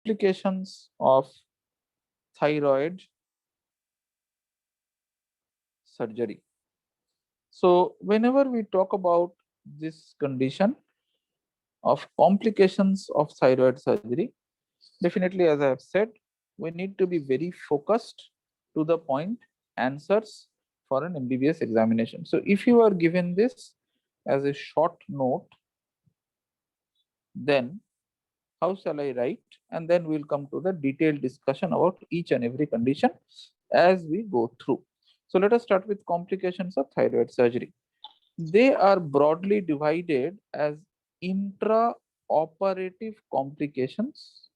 Complications of thyroid surgery. So whenever we talk about this condition of complications of thyroid surgery, definitely, as I have said, we need to be very focused to the point answers for an MBBS examination. So if you are given this as a short note, then how shall I write? And then we'll come to the detailed discussion about each and every condition as we go through. So let us start with complications of thyroid surgery. They are broadly divided as intraoperative complications.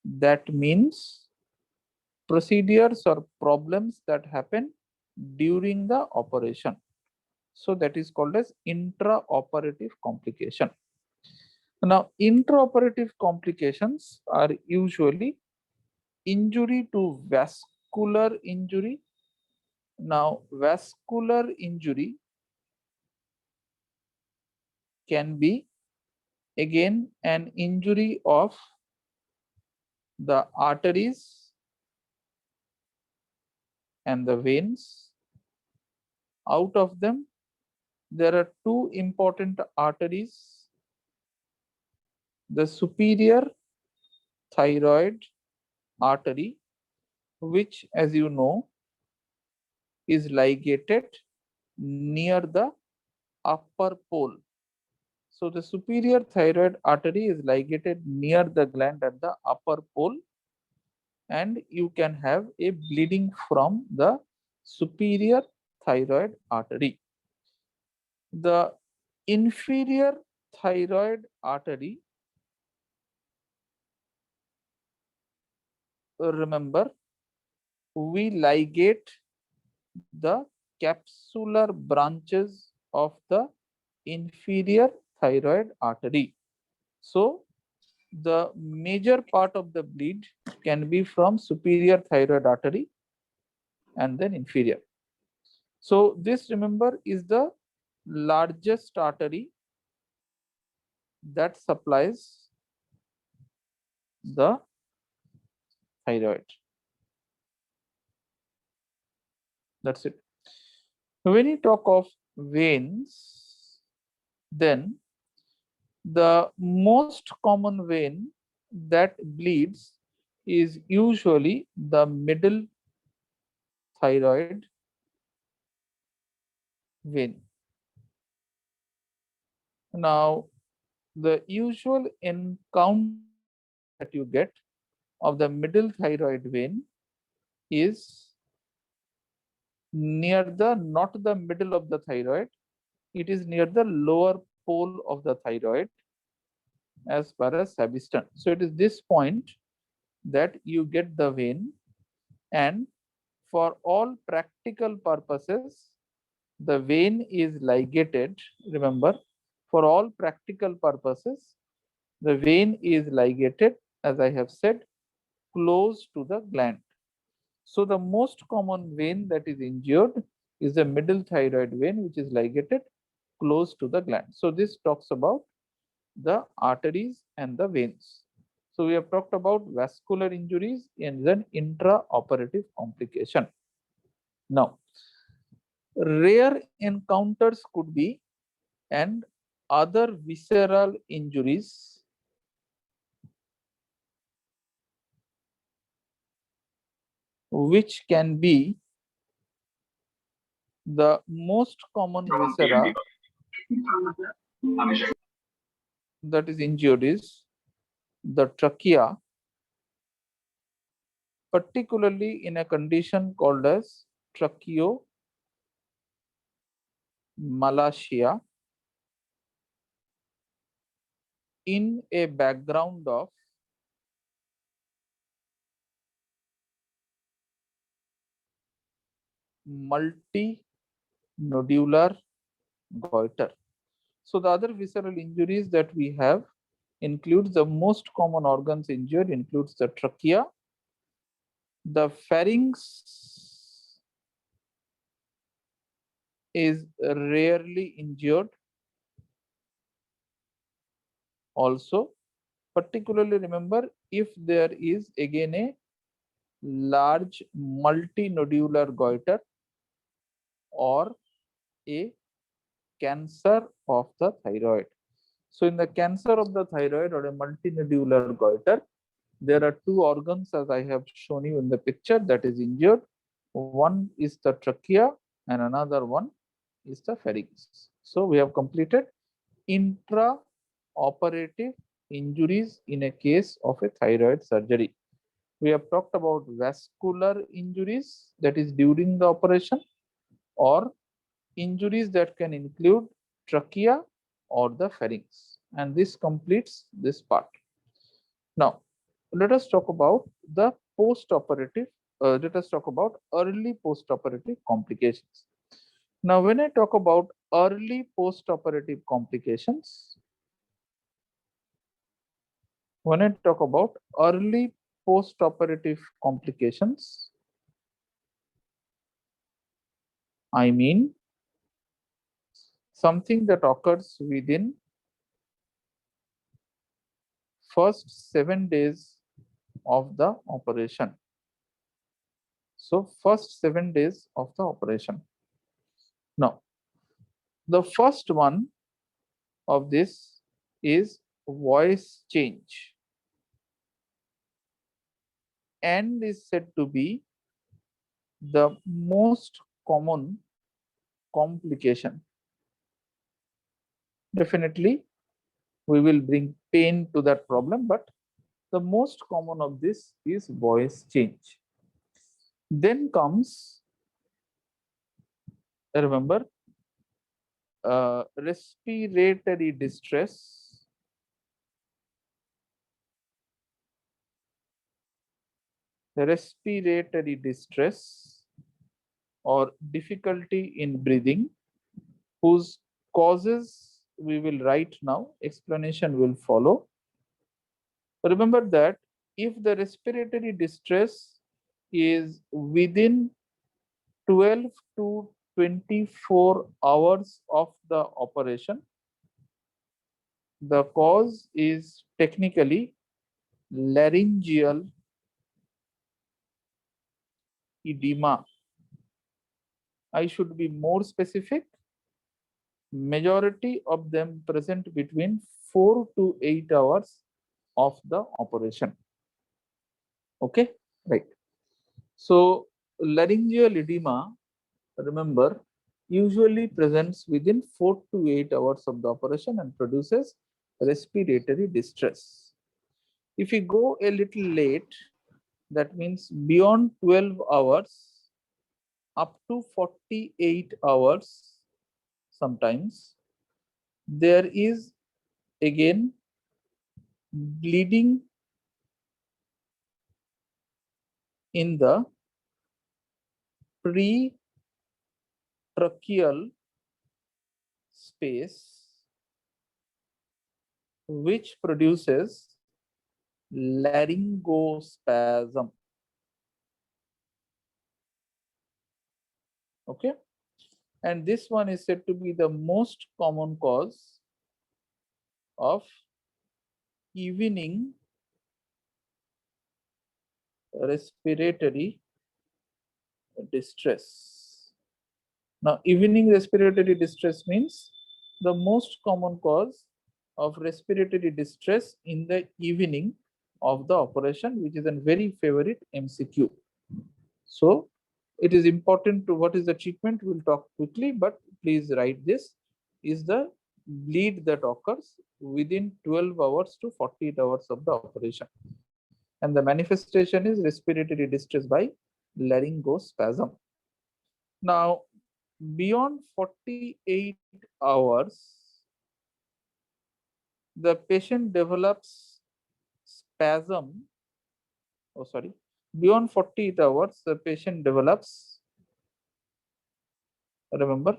That means procedures or problems that happen during the operation. So that is called as intraoperative complication. Now, intraoperative complications are usually injury to vascular injury. Now, vascular injury can be again an injury of the arteries and the veins. Out of them, there are two important arteries: the superior thyroid artery, which, as you know, is ligated near the upper pole. So the superior thyroid artery is ligated near the gland at the upper pole, and you can have a bleeding from the superior thyroid artery. The inferior thyroid artery, remember, we ligate the capsular branches of the inferior thyroid artery. So the major part of the bleed can be from superior thyroid artery and then inferior. So this, remember, is the largest artery that supplies the thyroid. That's it. When you talk of veins, then the most common vein that bleeds is usually the middle thyroid vein. Now, the usual encounter that you get of the middle thyroid vein is near the, not the middle of the thyroid, it is near the lower pole of the thyroid as far as Sabiston. So it is this point that you get the vein, and for all practical purposes, the vein is ligated. Remember, for all practical purposes, the vein is ligated, as I have said, close to the gland. So the most common vein that is injured is the middle thyroid vein, which is ligated close to the gland. So this talks about the arteries and the veins. So we have talked about vascular injuries and then intraoperative complication. Now, rare encounters could be and other visceral injuries which can be the most common viscera that is injured is the trachea, particularly in a condition called as tracheomalacia, in a background of multinodular goiter. So the other visceral injuries that we have includes the most common organs injured includes the trachea, the pharynx is rarely injured also, particularly remember if there is again a large multinodular goiter or a cancer of the thyroid. So in the cancer of the thyroid or a multinodular goiter, there are two organs as I have shown you in the picture that is injured. One is the trachea and another one is the pharynx. So we have completed intraoperative injuries in a case of a thyroid surgery. We have talked about vascular injuries, that is during the operation, or injuries that can include trachea or the pharynx. And this completes this part. Now, let us talk about the post-operative, let us talk about early post-operative complications. Now, when I talk about early post-operative complications, when I talk about early post-operative complications, I mean something that occurs within first 7 days of the operation. So first 7 days of the operation. Now, the first one of this is voice change and is said to be the most common complication. Definitely, we will bring pain to that problem, but the most common of this is voice change. Then comes, remember, respiratory distress, respiratory distress or difficulty in breathing, whose causes we will write now, explanation will follow. Remember that if the respiratory distress is within 12 to 24 hours of the operation, the cause is technically laryngeal edema. I should be more specific. Majority of them present between 4 to 8 hours of the operation. Okay, right. So laryngeal edema, remember, usually presents within 4 to 8 hours of the operation and produces respiratory distress. If we go a little late, that means beyond 12 hours, up to 48 hours, sometimes, there is again bleeding in the pretracheal space, which produces laryngospasm. Okay, and this one is said to be the most common cause of evening respiratory distress. Now, evening respiratory distress means the most common cause of respiratory distress in the evening of the operation, which is a very favorite MCQ. So it is important to what is the treatment, we'll talk quickly, but please write this, is the bleed that occurs within 12 hours to 48 hours of the operation. And the manifestation is respiratory distress by laryngospasm. Now, beyond 48 hours, the patient develops spasm. Oh, sorry. Beyond 48 hours, the patient develops, remember,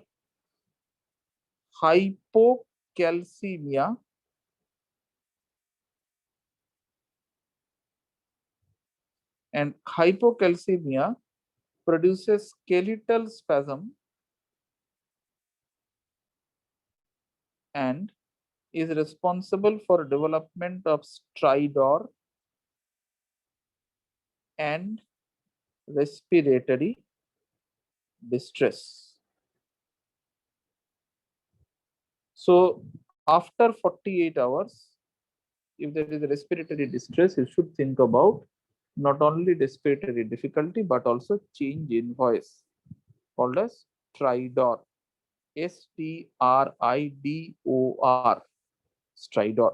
hypocalcemia, and hypocalcemia produces skeletal spasm and is responsible for development of stridor and respiratory distress. So after 48 hours, if there is a respiratory distress, you should think about not only respiratory difficulty, but also change in voice called as stridor, Stridor, stridor.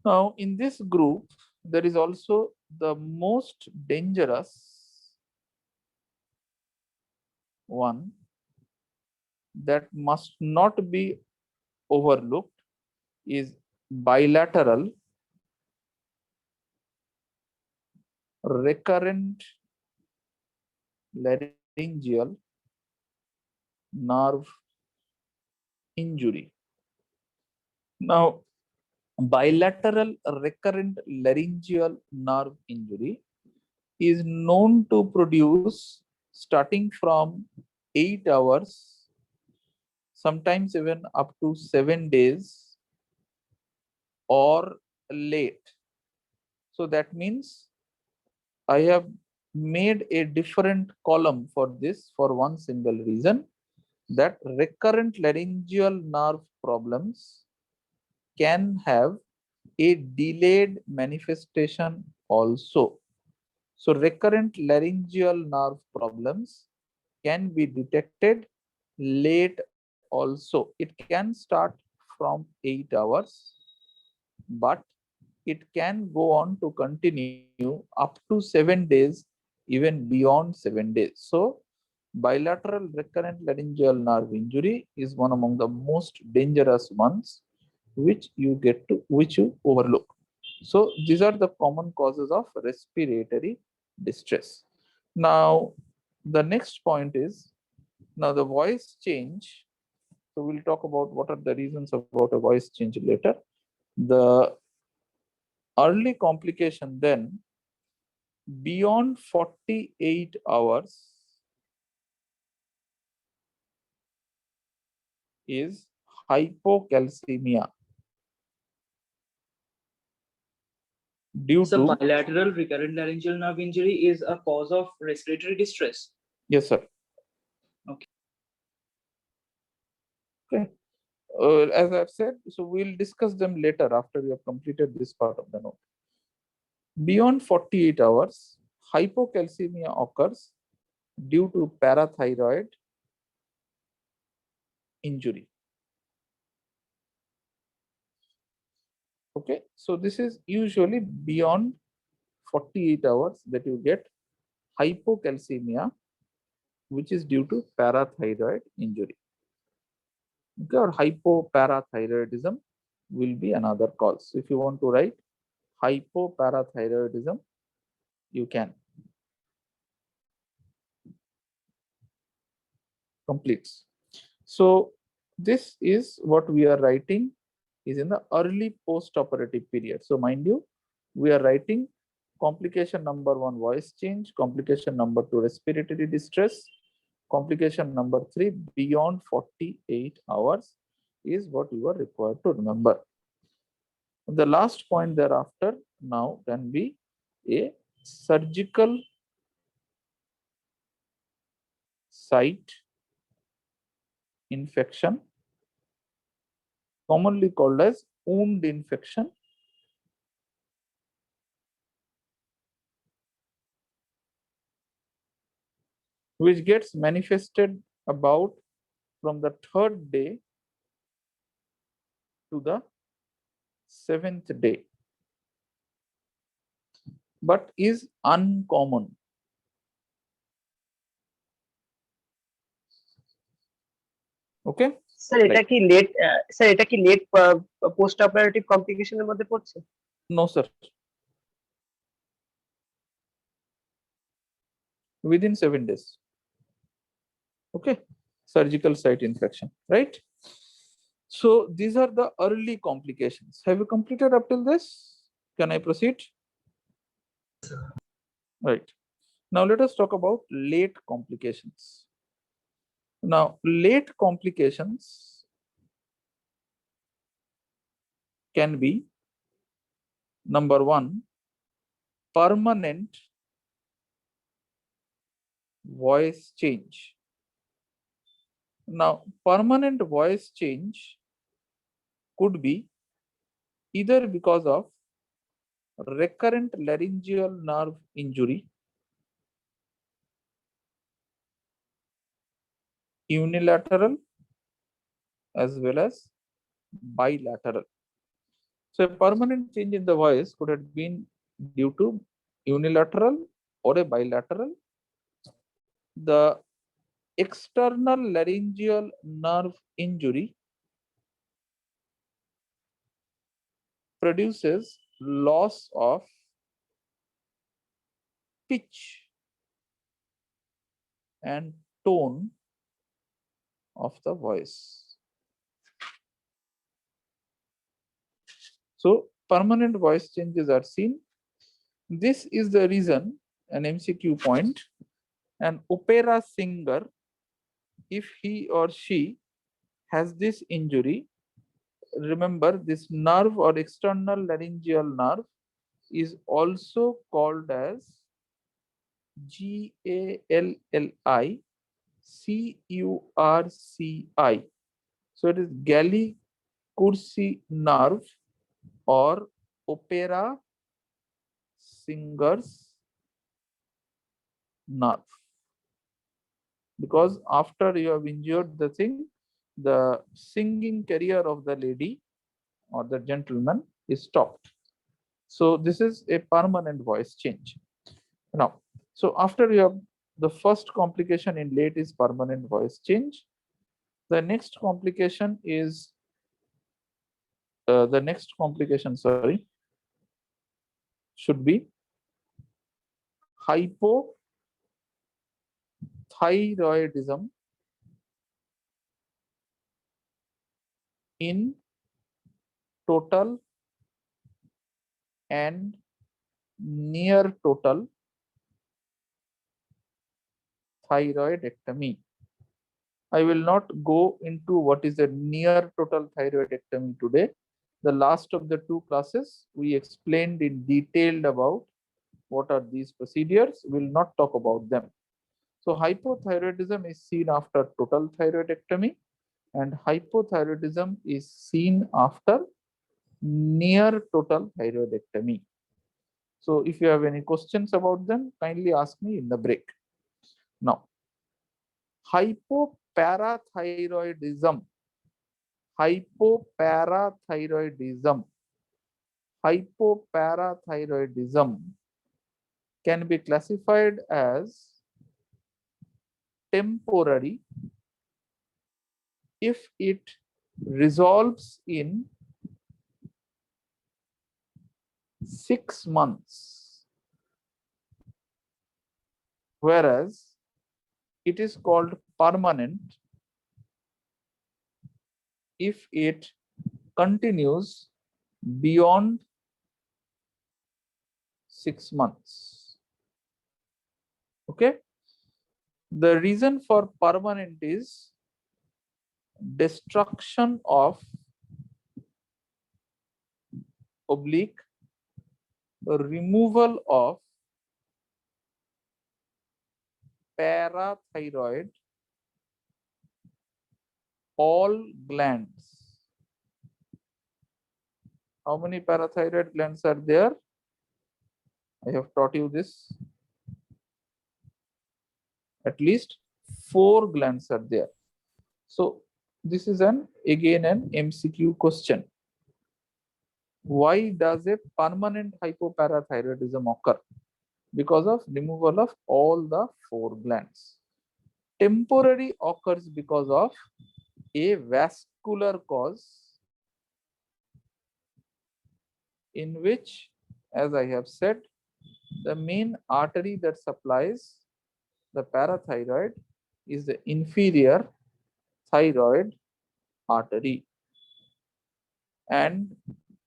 Now, in this group, there is also the most dangerous one that must not be overlooked is bilateral recurrent laryngeal nerve injury. Now, bilateral recurrent laryngeal nerve injury is known to produce starting from 8 hours, sometimes even up to 7 days or late. So that means I have made a different column for this for one single reason, that recurrent laryngeal nerve problems can have a delayed manifestation also. So recurrent laryngeal nerve problems can be detected late also. It can start from 8 hours, but it can go on to continue up to 7 days, even beyond 7 days. So bilateral recurrent laryngeal nerve injury is one among the most dangerous ones which you overlook. So these are the common causes of respiratory distress. Now the next point is, now the voice change. So we'll talk about what are the reasons about a voice change later. The early complication then, beyond 48 hours, is hypocalcemia due So to, bilateral recurrent laryngeal nerve injury is a cause of respiratory distress. yes sir. Okay. Okay. As I've said, so we'll discuss them later after we have completed this part of the note. Beyond 48 hours, hypocalcemia occurs due to parathyroid injury. Okay, so this is usually beyond 48 hours that you get hypocalcemia, which is due to parathyroid injury. Okay, or hypoparathyroidism will be another cause. So if you want to write hypoparathyroidism, you can. Completes. So this is what we are writing is in the early post-operative period. So mind you, we are writing complication number 1 voice change, complication number 2 respiratory distress, complication number 3 beyond 48 hours is what you are required to remember. The last point thereafter now can be a surgical site infection, commonly called as wound infection, which gets manifested about from the 3rd day to the 7th day, but is uncommon. Okay, sir এটা right? কি late sir এটা কি late post operative কমপ্লিকেশনের মধ্যে পড়ছে? No sir, within 7 days. Okay, surgical site infection, right? So these are the early complications. Have you completed up till this? Can I proceed? Right. Now let us talk about late complications. Now late complications can be, number one, permanent voice change. Now, permanent voice change could be either because of recurrent laryngeal nerve injury, unilateral as well as bilateral. So a permanent change in the voice could have been due to unilateral or a bilateral. The external laryngeal nerve injury produces loss of pitch and tone of the voice. So permanent voice changes are seen. This is the reason, an MCQ point, an opera singer, if he or she has this injury, remember this nerve or external laryngeal nerve is also called as Galli-Curci. So it is Galli-Curci nerve or opera singer's nerve. Because after you have injured the thing, the singing career of the lady or the gentleman is stopped. So this is a permanent voice change. Now, so after you have the first complication in late is permanent voice change. The next complication is should be hypothyroidism in total and near total thyroidectomy. I will not go into what is a near total thyroidectomy today. The last of the two classes we explained in detail about what are these procedures. We will not talk about them. So hypothyroidism is seen after total thyroidectomy and hypothyroidism is seen after near total thyroidectomy. So if you have any questions about them, kindly ask me in the break. Now, hypoparathyroidism can be classified as temporary if it resolves in 6 months, whereas it is called permanent if it continues beyond 6 months. Okay. The reason for permanent is destruction of oblique removal of parathyroid all glands. How many parathyroid glands are there? I have taught you this. At least 4 glands are there. So this is again an MCQ question. Why does a permanent hypoparathyroidism occur? Because of removal of all the 4 glands. Temporary occurs because of a vascular cause in which, as I have said, the main artery that supplies the parathyroid is the inferior thyroid artery, and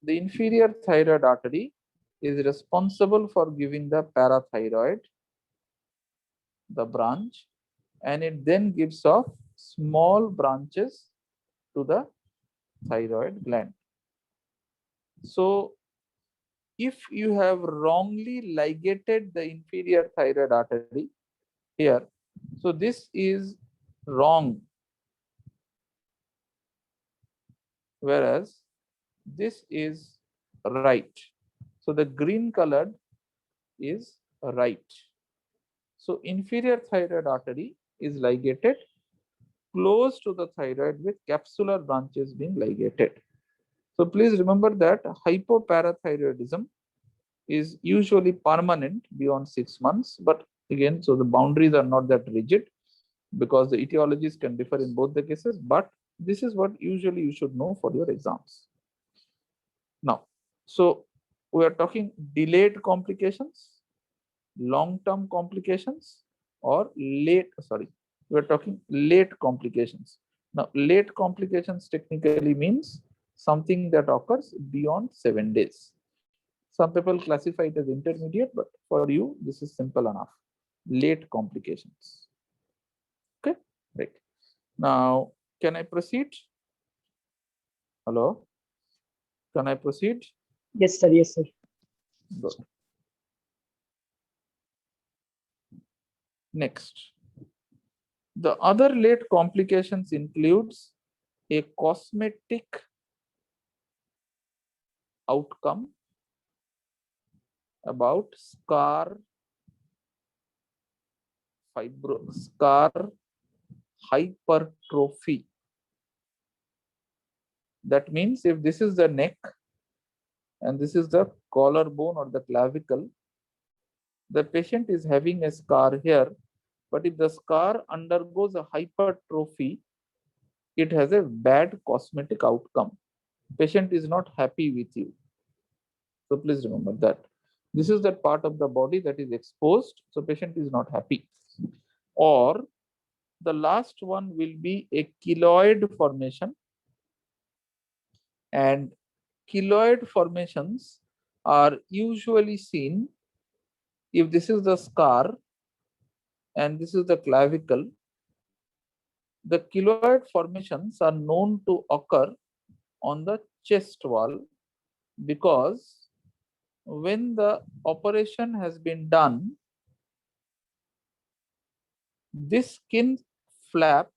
the inferior thyroid artery is responsible for giving the parathyroid the branch, and it then gives off small branches to the thyroid gland. So if you have wrongly ligated the inferior thyroid artery here, so this is wrong, whereas this is right. So the green colored is right. So inferior thyroid artery is ligated close to the thyroid with capsular branches being ligated. So please remember that hypoparathyroidism is usually permanent beyond 6 months, but again, so the boundaries are not that rigid because the etiologies can differ in both the cases, but this is what usually you should know for your exams. Now, so we are talking delayed complications, long-term complications, or we are talking late complications. Now, late complications technically means something that occurs beyond 7 days. Some people classify it as intermediate, but for you, this is simple enough. Late complications. Okay, right. Now, can I proceed? Hello? Can I proceed? Yes, sir. Yes, sir. Good. Next. The other late complications includes a cosmetic outcome about scar hypertrophy. That means if this is the neck and this is the collarbone or the clavicle, the patient is having a scar here, but if the scar undergoes a hypertrophy, it has a bad cosmetic outcome. Patient is not happy with you. So please remember that. This is that part of the body that is exposed, so patient is not happy. Or the last one will be a keloid formation, and keloid formations are usually seen if this is the scar and this is the clavicle. The keloid formations are known to occur on the chest wall because when the operation has been done, this skin flap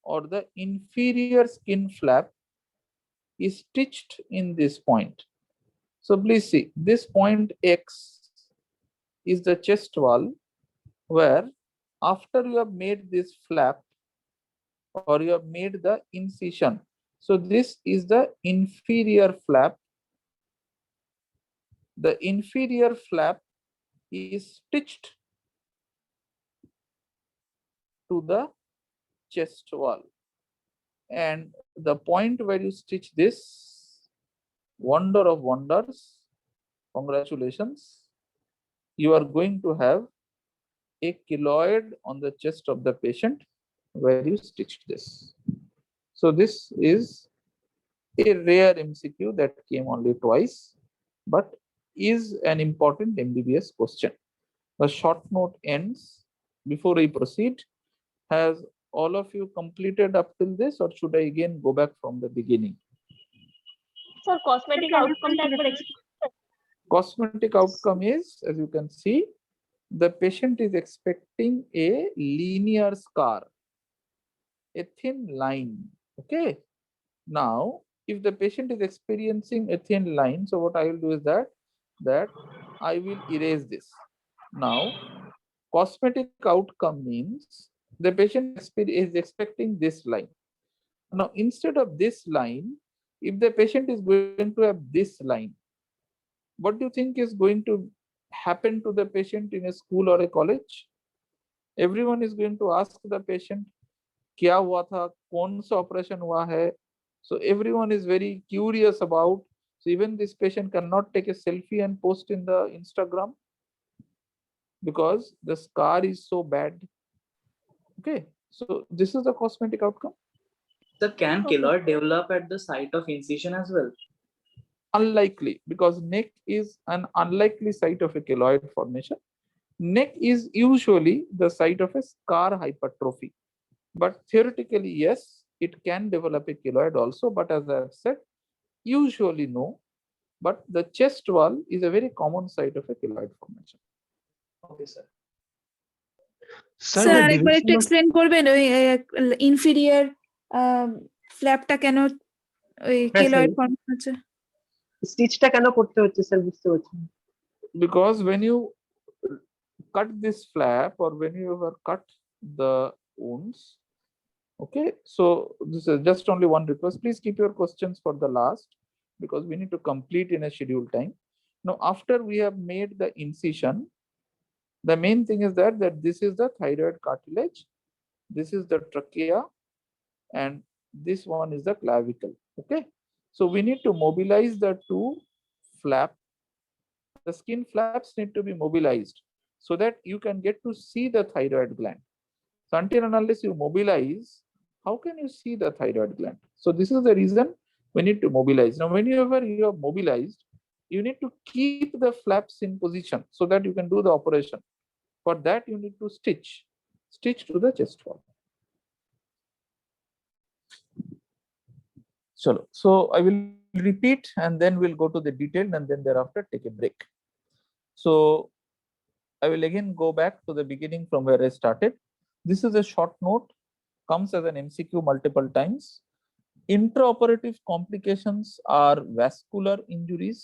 or the inferior skin flap is stitched in this point. So please see, this point X is the chest wall, where after you have made this flap or you have made the incision, so this is the inferior flap. The inferior flap is stitched to the chest wall, and the point where you stitch this, wonder of wonders, congratulations, you are going to have a keloid on the chest of the patient where you stitched this. So this is a rare MCQ that came only twice, but is an important MBBS question. The short note ends. Before we proceed, has all of you completed up till this, or should I again go back from the beginning? Sir, cosmetic outcome that would Cosmetic outcome is, as you can see, the patient is expecting a linear scar, a thin line. Okay. Now, if the patient is experiencing a thin line, so what I will do is that I will erase this. Now, cosmetic outcome means the patient is expecting this line. Now, instead of this line, if the patient is going to have this line, what do you think is going to happen to the patient in a school or a college? Everyone is going to ask the patient, क्या हुआ था, कौन सा operation हुआ है? So everyone is very curious about. So even this patient cannot take a selfie and post in the Instagram because the scar is so bad. Okay, so this is the cosmetic outcome. So can keloid develop at the site of incision as well? Unlikely, because neck is an unlikely site of a keloid formation. Neck is usually the site of a scar hypertrophy, but theoretically, yes, it can develop a keloid also. But as I have said, usually no, but the chest wall is a very common site of a keloid formation. Okay, sir. Sir, sir the আরেকবার একটু duration of explain করবেন ওই inferior ফ্ল্যাপটা কেন ওই হ্যাঁ, keloid sir. Form হচ্ছে? স্টিচটা কেন করতে হচ্ছে স্যার, বুঝতে পারছি না। Because when you cut this flap or when you ever cut the wounds, okay, so this is just only one request, please keep your questions for the last because we need to complete in a scheduled time. Now after we have made the incision, the main thing is that this is the thyroid cartilage, this is the trachea, and this one is the clavicle. Okay, so we need to mobilize the two flap. The skin flaps need to be mobilized so that you can get to see the thyroid gland. So until and unless you mobilize, how can you see the thyroid gland? So this is the reason we need to mobilize. Now whenever you are mobilized, you need to keep the flaps in position so that you can do the operation. For that you need to stitch to the chest wall. So I will repeat and then we'll go to the detail and then thereafter take a break. So I will again go back to the beginning from where I started. This is a short note, comes as an MCQ multiple times. Intraoperative complications are vascular injuries.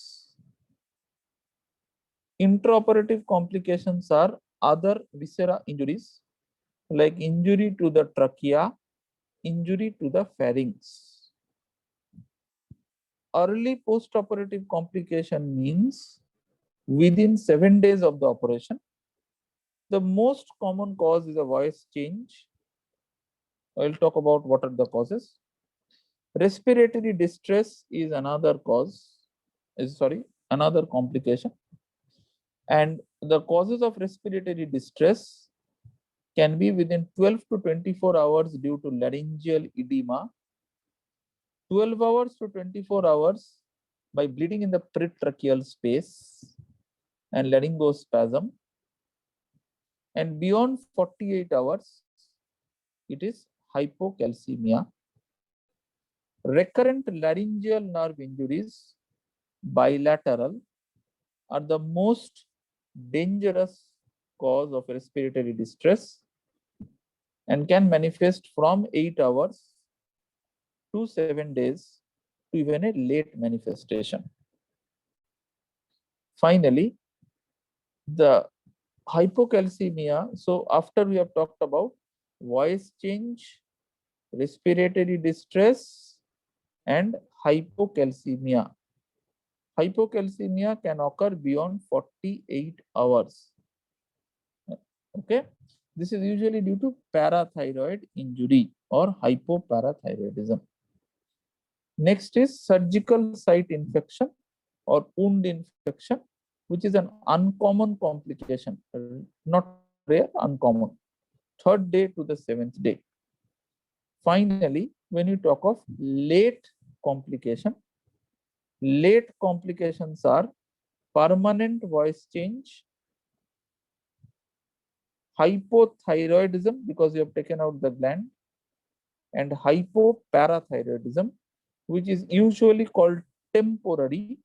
Intraoperative complications are other viscera injuries like injury to the trachea, injury to the pharynx. Early post-operative complication means within 7 days of the operation. The most common cause is a voice change. I'll talk about what are the causes. Respiratory distress is another cause, another complication. And the causes of respiratory distress can be within 12 to 24 hours due to laryngeal edema, 12 hours to 24 hours by bleeding in the pretracheal space and laryngospasm, and beyond 48 hours, it is hypocalcemia. Recurrent laryngeal nerve injuries, bilateral, are the most dangerous cause of respiratory distress and can manifest from 8 hours to 7 days to even a late manifestation. Finally, the hypocalcemia. So after we have talked about voice change, respiratory distress, and hypocalcemia. Hypocalcemia can occur beyond 48 hours. Okay, this is usually due to parathyroid injury or hypoparathyroidism. Next is surgical site infection or wound infection, which is an uncommon complication, not rare, uncommon. 3rd day to the 7th day. Finally, when you talk of late complications are permanent voice change, hypothyroidism because you have taken out the gland, and hypoparathyroidism, which is usually called temporary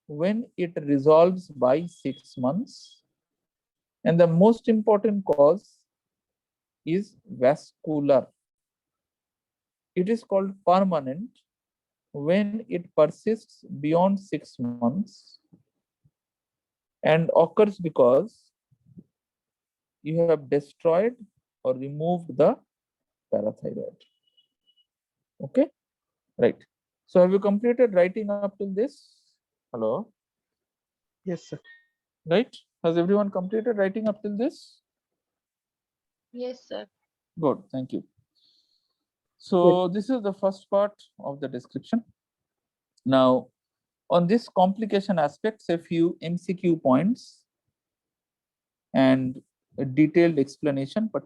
when it resolves by 6 months. And the most important cause is vascular. It is called permanent when it persists beyond 6 months and occurs because you have destroyed or removed the parathyroid. Okay, right. So have you completed writing up till this? Hello? Yes, sir. Right? Has everyone completed writing up till this? Yes, sir. Good, thank you. So this is the first part of the description. Now, on this complication aspects, a few MCQ points and a detailed explanation, but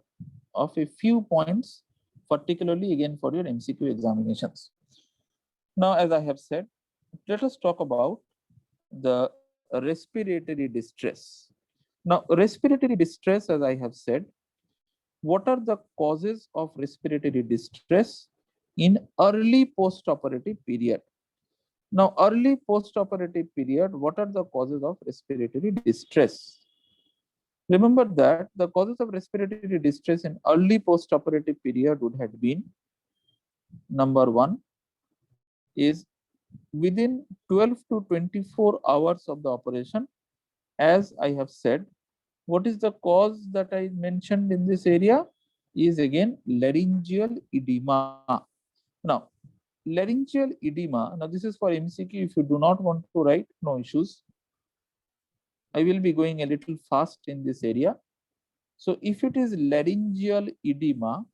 of a few points, particularly again for your MCQ examinations. Now, as I have said, let us talk about the respiratory distress. Now, respiratory distress, as I have said, what are the causes of respiratory distress in early post-operative period? Now, early post-operative period, what are the causes of respiratory distress? Remember that the causes of respiratory distress in early post-operative period would have been, number one, is within 12 to 24 hours of the operation. As I have said, what is the cause that I mentioned in this area is again laryngeal edema. Now, laryngeal edema, now this is for MCQ. If you do not want to write, no issues. I will be going a little fast in this area. So if it is laryngeal edema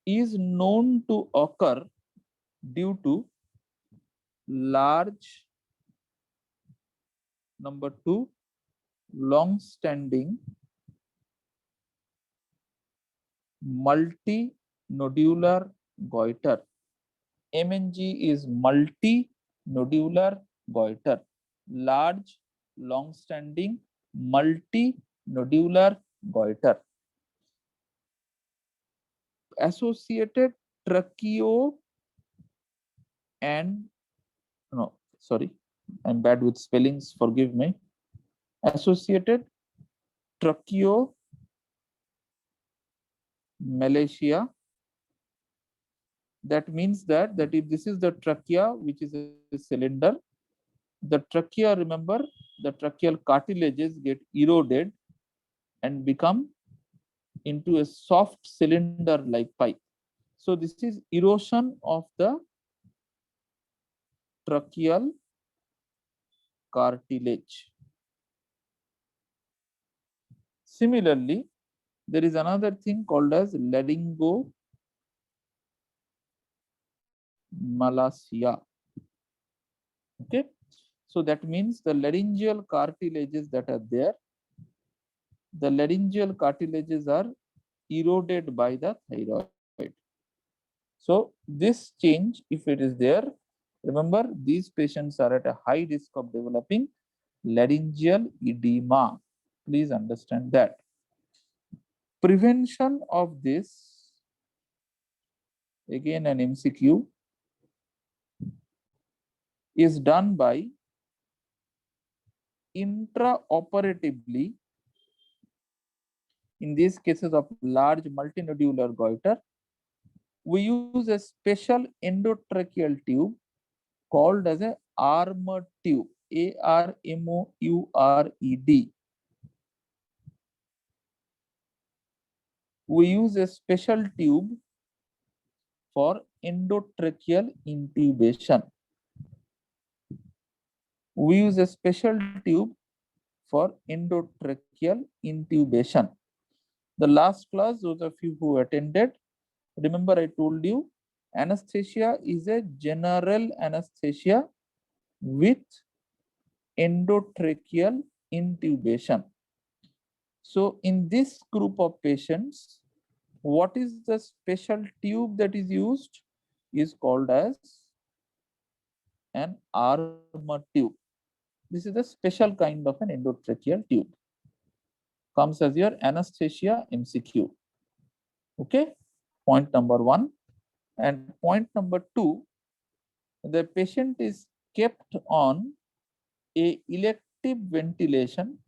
is known to occur due to large, number two, long-standing multinodular goiter. MNG is multinodular goiter, large, long-standing multinodular goiter. Associated tracheo and, no, sorry, I'm bad with spellings, forgive me. Associated tracheo malacia. That means that if this is the trachea, which is a cylinder, the trachea, remember, the tracheal cartilages get eroded and become into a soft cylinder like pipe. So this is erosion of the tracheal cartilage. Similarly, there is another thing called as laryngomalacia. Okay, so that means the laryngeal cartilages that are there, the laryngeal cartilages are eroded by the thyroid. So this change, if it is there, remember these patients are at a high risk of developing laryngeal edema. Please understand that. Prevention of this, again an MCQ, is done by intraoperatively, in these cases of large multinodular goiter, we use a special endotracheal tube called as a armored tube, ARMOURED. We use a special tube for endotracheal intubation. We use a special tube for endotracheal intubation. The last class, those of you who attended, remember I told you anesthesia is a general anesthesia with endotracheal intubation. So in this group of patients, what is the special tube that is used is called as an armored tube. This is a special kind of an endotracheal tube. Comes as your anesthesia MCQ. Okay, point number one. And point number two, the patient is kept on a elective ventilation.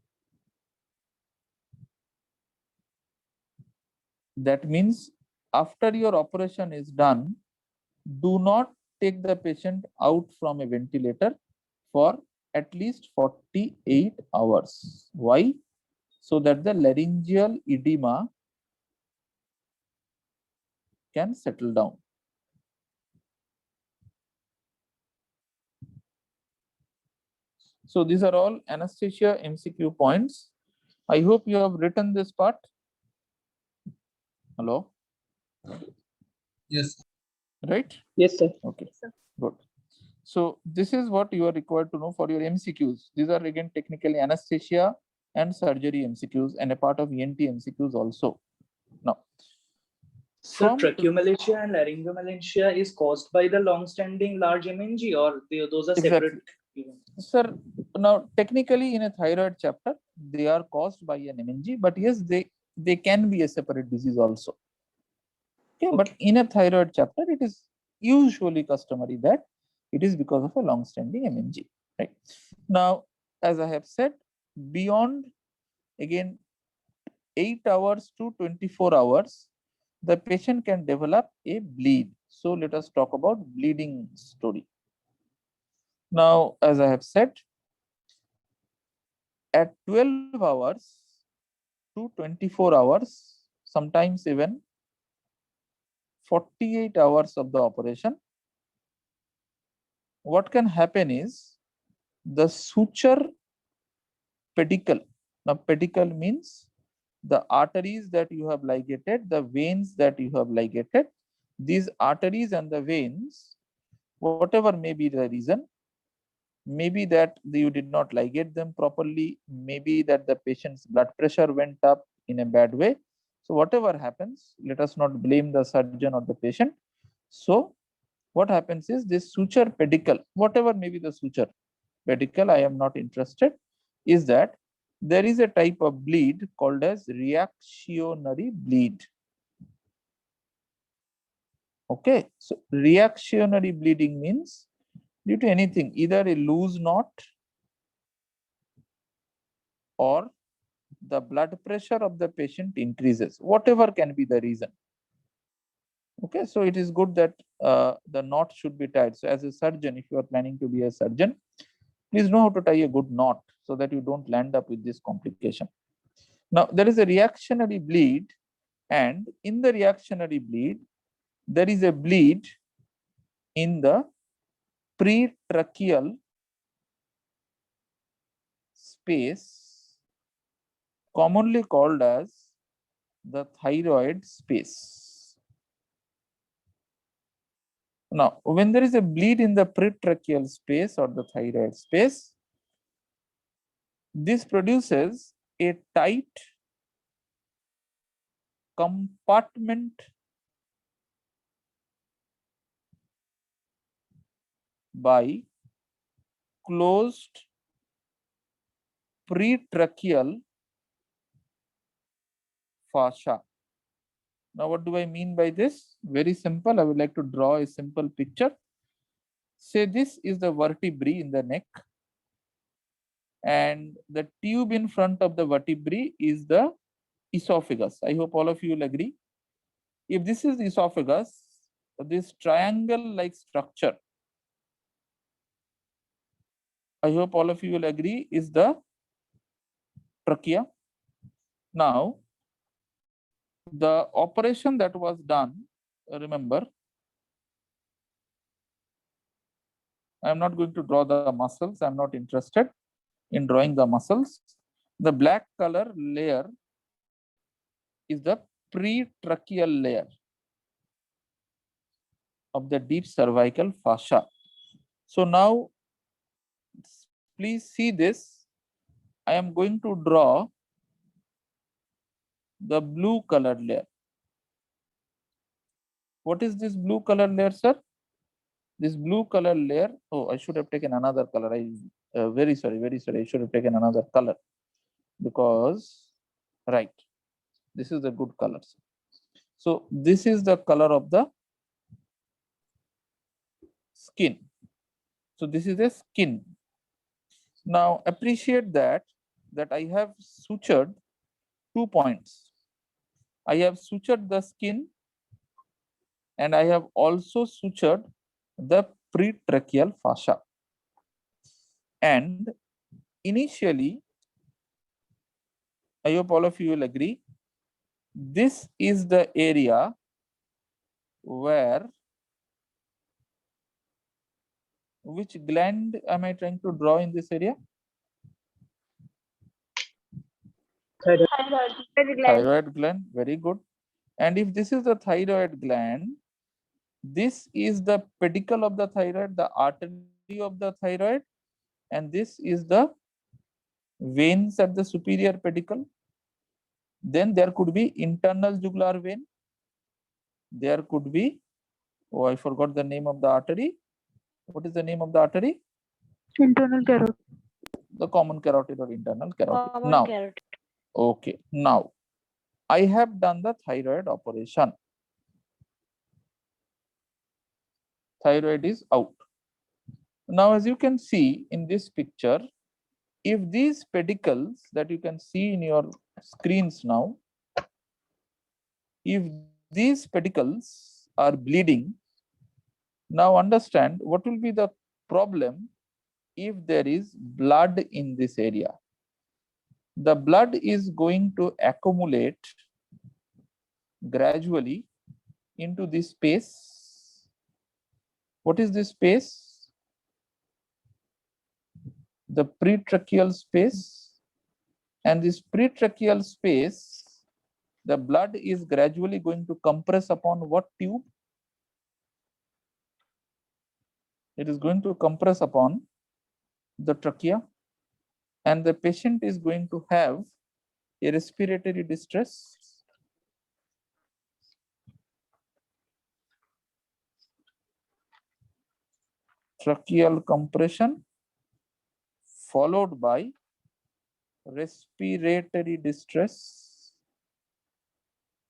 That means after your operation is done, do not take the patient out from a ventilator for at least 48 hours. Why? So that the laryngeal edema can settle down. So these are all anesthesia MCQ points. I hope you have written this part. Hello? Yes. Right? Yes, sir. Okay, good. So this is what you are required to know for your MCQs. These are again technically anesthesia and surgery MCQs and a part of ENT MCQs also. Now, So from tracheomalacia and laryngomalacia is caused by the long-standing large MNG, or those are separate events? Sir, now technically in a thyroid chapter, they are caused by an MNG, but yes, they can be a separate disease also. Okay, but in a thyroid chapter, it is usually customary that it is because of a long-standing MNG, right? Now, as I have said, beyond again 8 hours to 24 hours, the patient can develop a bleed. So let us talk about bleeding story. Now, as I have said, at 12 hours to 24 hours, sometimes even 48 hours of the operation, what can happen is the suture pedicle. Now, pedicle means the arteries that you have ligated, the veins that you have ligated. These arteries and the veins, whatever may be the reason, maybe that you did not ligate them properly, maybe that the patient's blood pressure went up in a bad way. So whatever happens, let us not blame the surgeon or the patient. So what happens is this suture pedicle, whatever may be the suture pedicle, I am not interested, is that there is a type of bleed called as reactionary bleed. Okay, so reactionary bleeding means due to anything, either a loose knot or the blood pressure of the patient increases, whatever can be the reason. Okay, so it is good that the knot should be tied. So as a surgeon, if you are planning to be a surgeon, please know how to tie a good knot so that you don't land up with this complication. Now, there is a reactionary bleed, and in the reactionary bleed, there is a bleed in the pretracheal space, commonly called as the thyroid space. Now, when there is a bleed in the pretracheal space or the thyroid space, this produces a tight compartment by closed pretracheal fascia. Now, what do I mean by this? Very simple. I would like to draw a simple picture. Say this is the vertebrae in the neck, and the tube in front of the vertebrae is the esophagus. I hope all of you will agree. If this is the esophagus, this triangle-like structure, I hope all of you will agree, is the trachea. Now, the operation that was done, remember, I am not going to draw the muscles. I am not interested in drawing the muscles. The black color layer is the pretracheal layer of the deep cervical fascia. So now, please see this. I am going to draw the blue colored layer. What is this blue color layer, sir? This blue color layer, oh, I should have taken another color. Very sorry, I should have taken another color because, right, this is the good color. So this is the color of the skin. So this is the skin. Now appreciate that I have sutured 2 points. I have sutured the skin and I have also sutured the pretracheal fascia. And initially, I hope all of you will agree, this is the area where, which gland am I trying to draw in this area? Thyroid gland, very good. And if this is the thyroid gland, this is the pedicle of the thyroid, the artery of the thyroid, and this is the veins at the superior pedicle. Then there could be internal jugular vein. There could be, oh, I forgot the name of the artery. What is the name of the artery? Internal carotid. The common carotid or internal carotid. Common Now, carotid. okay, now I have done the thyroid operation. thyroid is out. Now, as you can see in this picture, if these pedicles that you can see in your screens now, if these pedicles are bleeding, now understand what will be the problem if there is blood in this area. The blood is going to accumulate gradually into this space. What is this space? The pretracheal space. And this pretracheal space, the blood is gradually going to compress upon what tube? It is going to compress upon the trachea, and the patient is going to have a respiratory distress. Tracheal compression followed by respiratory distress,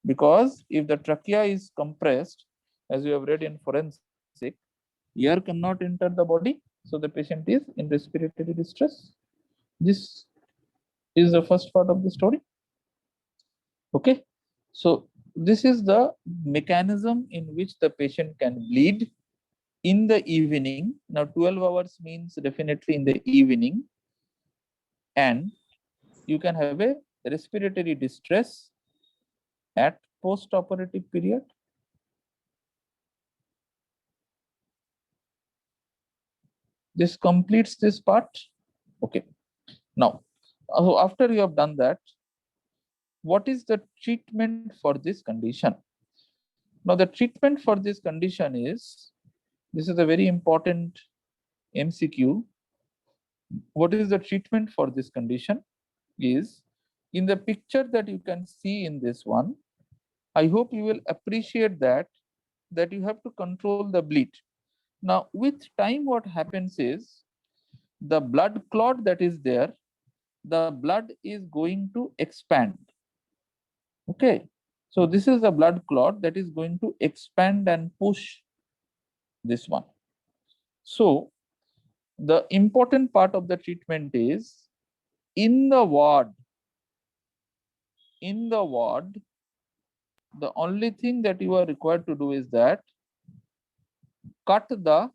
because if the trachea is compressed, as you have read in forensic, air cannot enter the body, so the patient is in respiratory distress. This is the first part of the story. Okay, so this is the mechanism in which the patient can bleed in the evening. Now 12 hours means definitely in the evening, and you can have a respiratory distress at post-operative period. This completes this part. Okay, now after you have done that, what is the treatment for this condition? Now the treatment for this condition is, this is a very important MCQ. What is the treatment for this condition? Is in the picture that you can see in this one. I hope you will appreciate that you have to control the bleed. Now with time what happens is, the blood clot that is there, the blood is going to expand. Okay, so this is the blood clot that is going to expand and push this one. So the important part of the treatment is, in the ward, the only thing that you are required to do is that cut the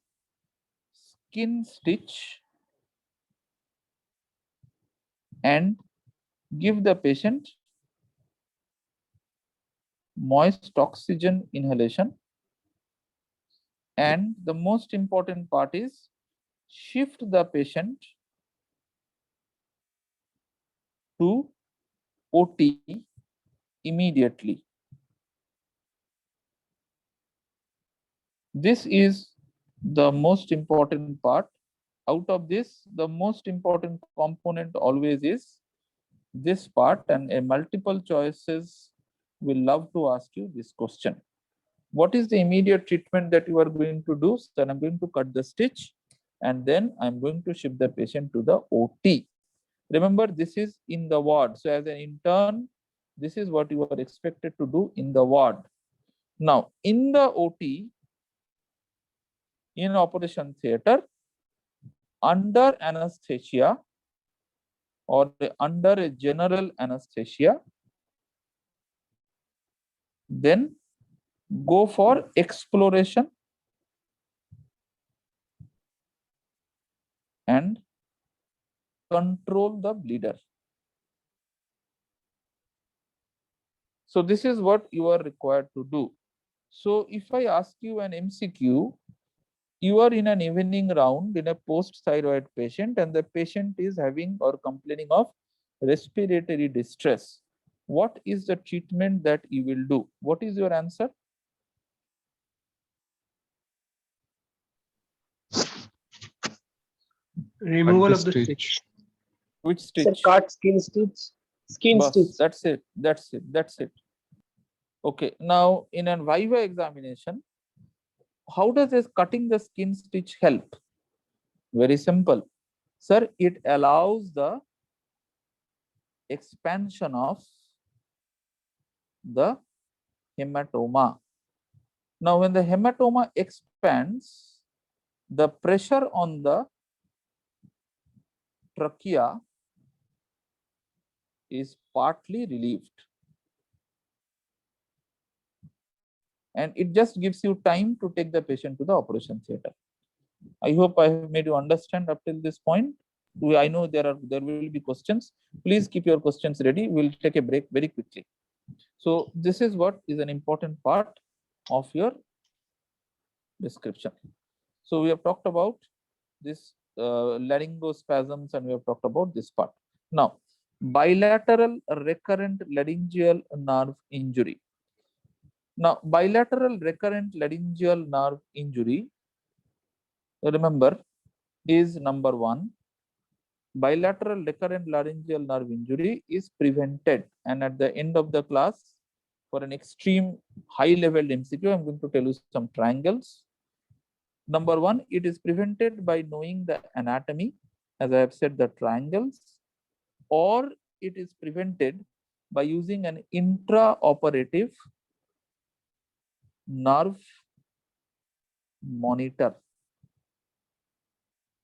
skin stitch and give the patient moist oxygen inhalation. And the most important part is, shift the patient to OT immediately. This is the most important part. Out of this, the most important component always is this part, and a multiple choices will love to ask you this question. What is the immediate treatment that you are going to do? So I'm going to cut the stitch, and then I'm going to shift the patient to the OT. Remember, this is in the ward. So as an intern, this is what you are expected to do in the ward. Now, in the OT, in operation theater, under anesthesia or under a general anesthesia, then go for exploration and control the bleeder. So this is what you are required to do. So if I ask you an MCQ, you are in an evening round in a post-thyroid patient, and the patient is having or complaining of respiratory distress. What is the treatment that you will do? What is your answer? Removal of the stitch. Which Sir, stitch? cut skin stitch. Skin Bus, stitch. that's it. That's it. That's it. Okay. Now, in an Viva examination, how does this cutting the skin stitch help? Very simple. Sir, it allows the expansion of the hematoma. Now, when the hematoma expands, expands, the pressure on the trachea is partly relieved. And it just gives you time to take the patient to the operation theater. I hope I have made you understand up till this point. I know there will be questions. Please keep your questions ready. We'll take a break very quickly. So this is what is an important part of your description. So we have talked about this laryngospasms, and we have talked about this part. Now, bilateral recurrent laryngeal nerve injury. Now, bilateral recurrent laryngeal nerve injury, remember, is number one. Bilateral recurrent laryngeal nerve injury is prevented, and at the end of the class, for an extreme high level MCQ, I'm going to tell you some triangles. Number one, it is prevented by knowing the anatomy, as I have said, the triangles, or it is prevented by using an intraoperative nerve monitor.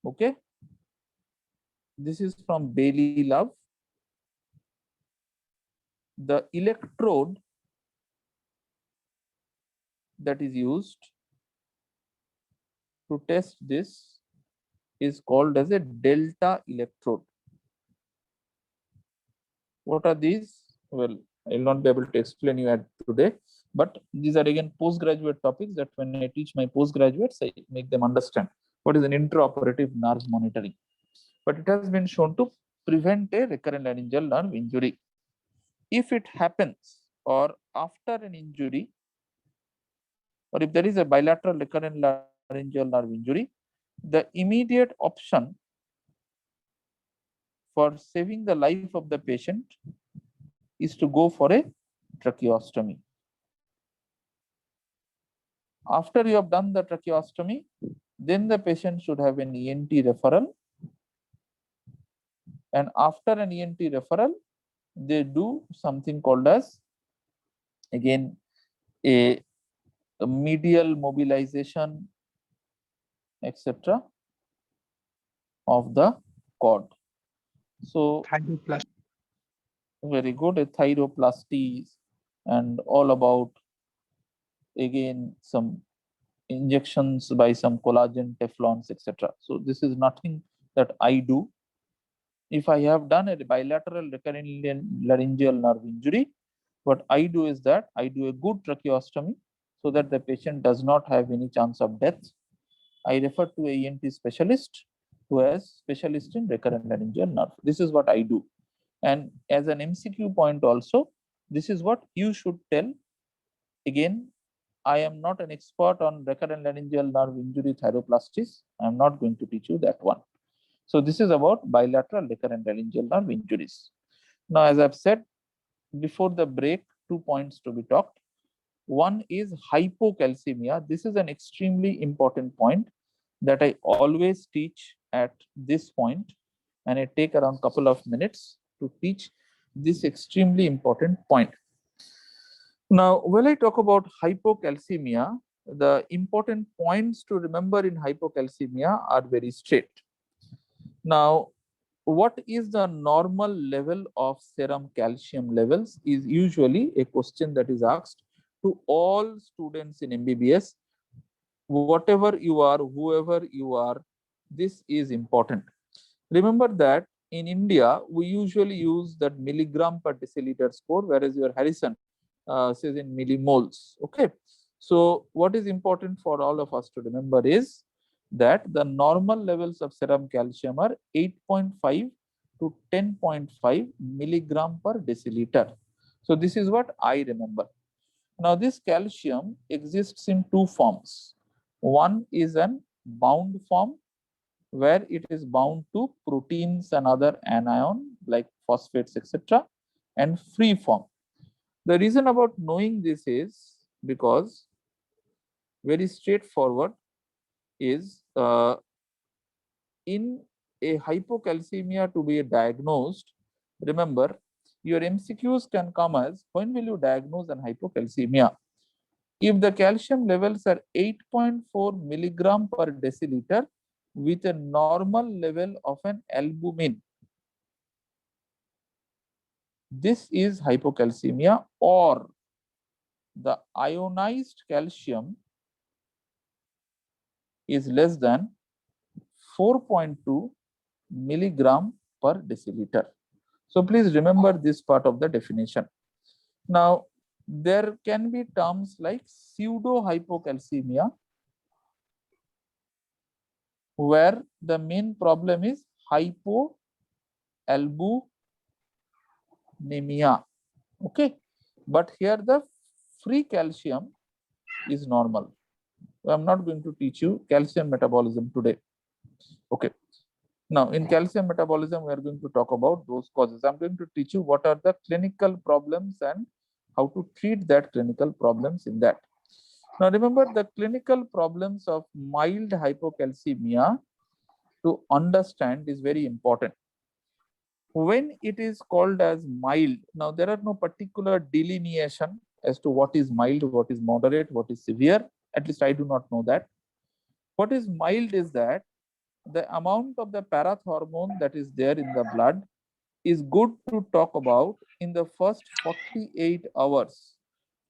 Okay. This is from Bailey Love. The electrode that is used to test this is called as a delta electrode. What are these? Well, I will not be able to explain you at today, but these are again postgraduate topics that when I teach my postgraduates, I make them understand what is an intraoperative nerve monitoring. But it has been shown to prevent a recurrent laryngeal nerve injury. If it happens, or after an injury, or if there is a bilateral recurrent laryngeal nerve injury, the immediate option for saving the life of the patient is to go for a tracheostomy. After you have done the tracheostomy, then the patient should have an ENT referral. And after an ENT referral, they do something called as, again, a medial mobilization, etc. of the cord. So very good, a thyroplasty, and all about, again, some injections by some collagen teflons, etc. So this is nothing that I do. If I have done a bilateral recurrent laryngeal nerve injury, what I do is that I do a good tracheostomy so that the patient does not have any chance of death. I refer to a ENT specialist who has specialist in recurrent laryngeal nerve. This is what I do. And as an MCQ point also, this is what you should tell. Again, I am not an expert on recurrent laryngeal nerve injury thyroplasties. I am not going to teach you that one. So this is about bilateral recurrent laryngeal nerve injuries. Now, as I've said before the break, 2 points to be talked. One is hypocalcemia. This is an extremely important point that I always teach at this point, and I take around a couple of minutes to teach this extremely important point. Now, when I talk about hypocalcemia, the important points to remember in hypocalcemia are very straight. Now, what is the normal level of serum calcium levels is usually a question that is asked to all students in MBBS. Whatever you are, whoever you are, this is important. Remember that in India, we usually use that milligram per deciliter score, whereas your Harrison says in millimoles. Okay. So what is important for all of us to remember is that the normal levels of serum calcium are 8.5 to 10.5 milligram per deciliter. So this is what I remember. Now this calcium exists in two forms. One is an bound form, where it is bound to proteins and other anion like phosphates, etc., and free form. The reason about knowing this is because, very straightforward, is in a hypocalcemia to be diagnosed, remember, your MCQs can come as, when will you diagnose an hypocalcemia? If the calcium levels are 8.4 milligram per deciliter with a normal level of an albumin, this is hypocalcemia, or the ionized calcium is less than 4.2 milligram per deciliter. So please remember this part of the definition. Now, there can be terms like pseudo hypocalcemia, where the main problem is hypoalbuminemia. Okay, but here the free calcium is normal. I'm not going to teach you calcium metabolism today. Okay. Now, in calcium metabolism, we are going to talk about those causes. I'm going to teach you what are the clinical problems and how to treat that clinical problems in that. Now, remember the clinical problems of mild hypocalcemia to understand is very important. When it is called as mild, now there are no particular delineation as to what is mild, what is moderate, what is severe. At least I do not know that. What is mild is that the amount of the parathormone that is there in the blood is good to talk about in the first 48 hours.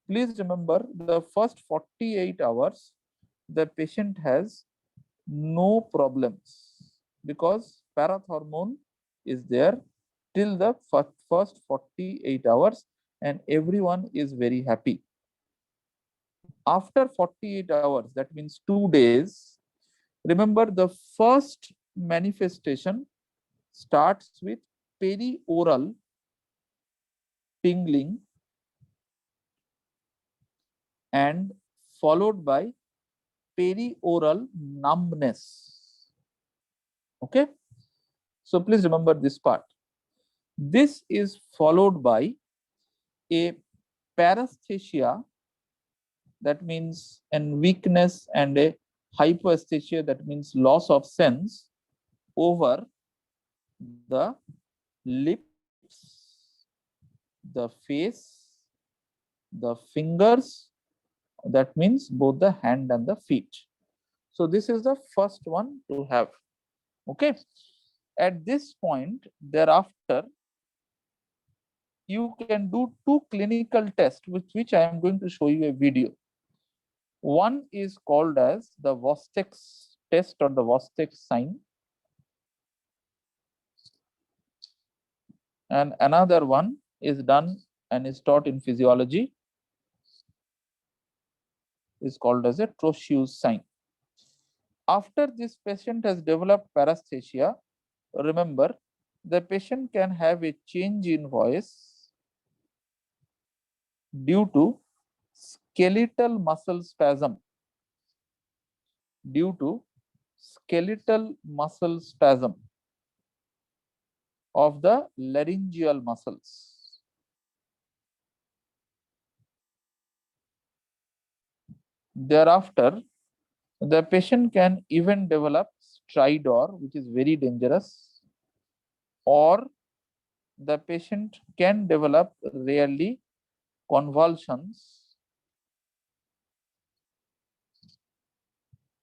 Please remember, the first 48 hours, the patient has no problems because parathormone is there till the first 48 hours and everyone is very happy. After 48 hours, that means 2 days, remember the first manifestation starts with perioral tingling and followed by perioral numbness. Okay, so please remember this part. This is followed by a paresthesia, that means an weakness, and a hypoesthesia, that means loss of sense over the lips, the face, the fingers, that means both the hand and the feet. So this is the first one to have. Okay, at this point, thereafter, you can do 2 clinical tests with which I am going to show you a video. One is called as the Vostex test or the Vostex sign, and another one is done and is taught in physiology, is called as a Trocheus sign. After this patient has developed paresthesia, remember the patient can have a change in voice due to skeletal muscle spasm, of the laryngeal muscles. Thereafter, the patient can even develop stridor, which is very dangerous, or the patient can develop rarely convulsions,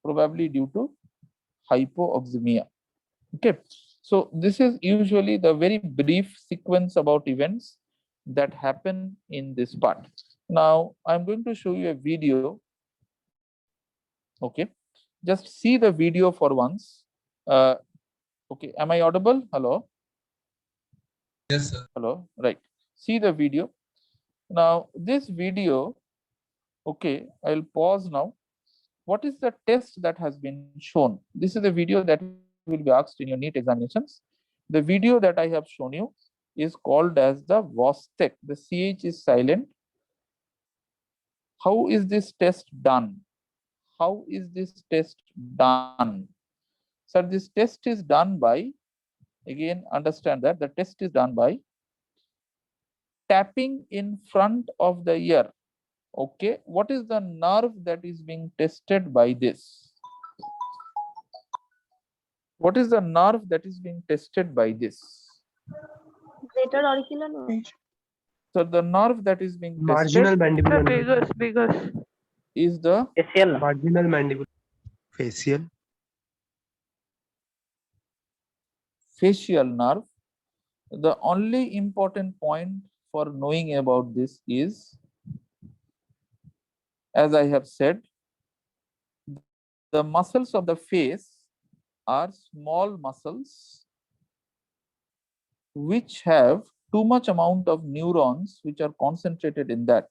probably due to hypoxemia. Okay, so this is usually the very brief sequence about events that happen in this part. Now I'm going to show you a video. Okay, just see the video for once. Okay, am I audible? Hello? Yes, sir. Hello, right. See the video. Now this video, okay, I'll pause now. What is the test that has been shown? This is a video that will be asked in your NEET examinations. The video that I have shown you is called as the Vostex. The CH is silent. How is this test done? How is this test done? Sir, this test is done by, again, understand that the test is done by tapping in front of the ear. Okay, what is the nerve that is being tested by this? What is the nerve that is being tested by this? Greater auricular nerve. So the nerve that is being tested, Marginal mandibular nerve. Vagus. is the facial. Marginal mandible. Facial. facial nerve. The only important point for knowing about this is, as I have said, the muscles of the face are small muscles which have too much amount of neurons which are concentrated in that.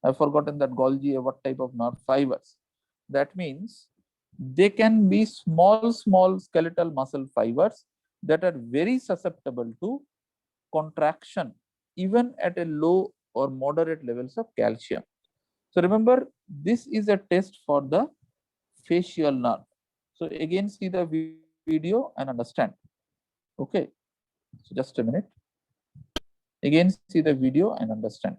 I've forgotten that Golgi, what type of nerve fibers. That means they can be small skeletal muscle fibers that are very susceptible to contraction even at a low or moderate levels of calcium. So remember, this is a test for the facial nerve. So again, see the video and understand. Okay, so just a minute. Again, see the video and understand.